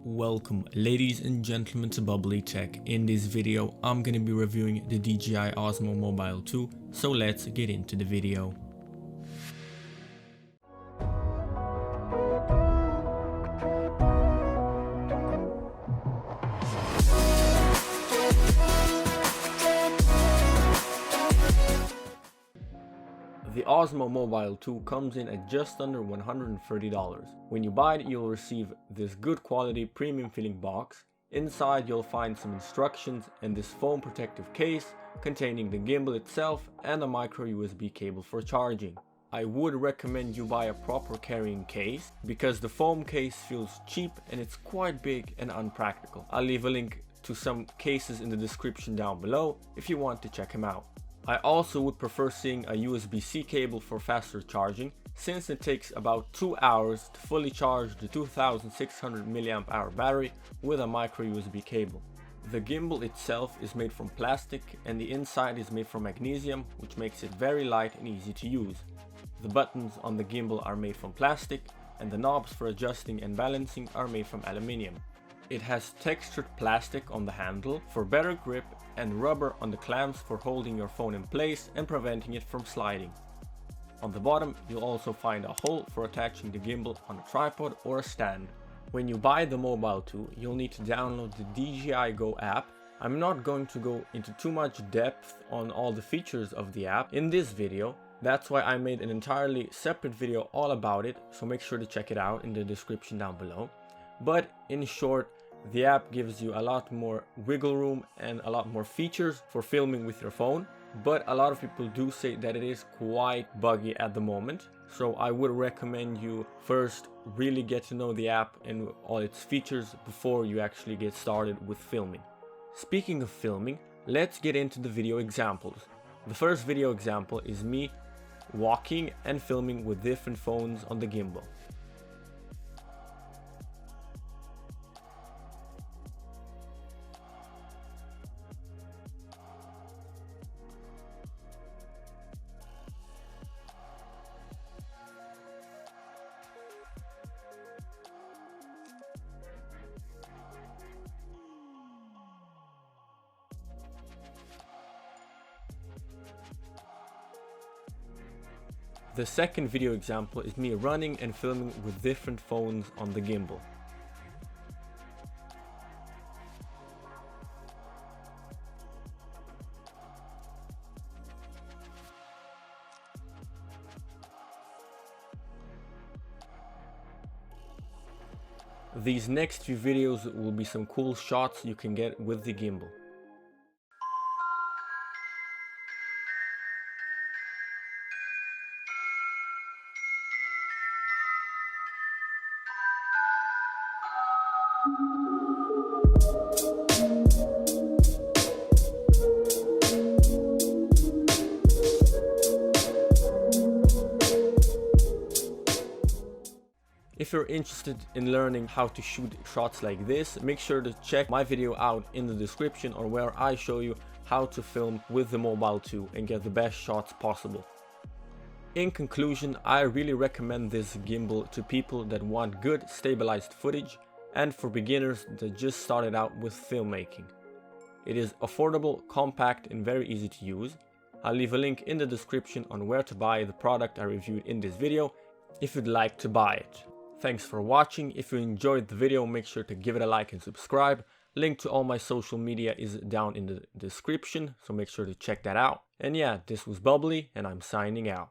Welcome ladies and gentlemen to Bubbly Tech. In this video I'm going to be reviewing the DJI OSMO Mobile 2, so let's get into the video. The OSMO Mobile 2 comes in at just under $130. When you buy it, you'll receive this good quality premium feeling box. Inside you'll find some instructions and this foam protective case containing the gimbal itself and a micro USB cable for charging. I would recommend you buy a proper carrying case because the foam case feels cheap and it's quite big and unpractical. I'll leave a link to some cases in the description down below if you want to check them out. I also would prefer seeing a USB-C cable for faster charging, since it takes about 2 hours to fully charge the 2600 mAh battery with a micro USB cable. The gimbal itself is made from plastic and the inside is made from magnesium, which makes it very light and easy to use. The buttons on the gimbal are made from plastic and the knobs for adjusting and balancing are made from aluminium. It has textured plastic on the handle for better grip and rubber on the clamps for holding your phone in place and preventing it from sliding. On the bottom you'll also find a hole for attaching the gimbal on a tripod or a stand. When you buy the Mobile 2, you'll need to download the DJI Go app. I'm not going to go into too much depth on all the features of the app in this video. That's why I made an entirely separate video all about it, so make sure to check it out in the description down below. But in short, the app gives you a lot more wiggle room and a lot more features for filming with your phone, but a lot of people do say that it is quite buggy at the moment. So I would recommend you first really get to know the app and all its features before you actually get started with filming. Speaking of filming, let's get into the video examples. The first video example is me walking and filming with different phones on the gimbal. The second video example is me running and filming with different phones on the gimbal. These next few videos will be some cool shots you can get with the gimbal. If you're interested in learning how to shoot shots like this, make sure to check my video out in the description, or where I show you how to film with the Mobile 2 and get the best shots possible. In conclusion, I really recommend this gimbal to people that want good stabilized footage and for beginners that just started out with filmmaking. It is affordable, compact and very easy to use. I'll leave a link in the description on where to buy the product I reviewed in this video if you'd like to buy it. Thanks for watching. If you enjoyed the video, make sure to give it a like and subscribe. Link to all my social media is down in the description, so make sure to check that out. And yeah, this was Bubbly and I'm signing out.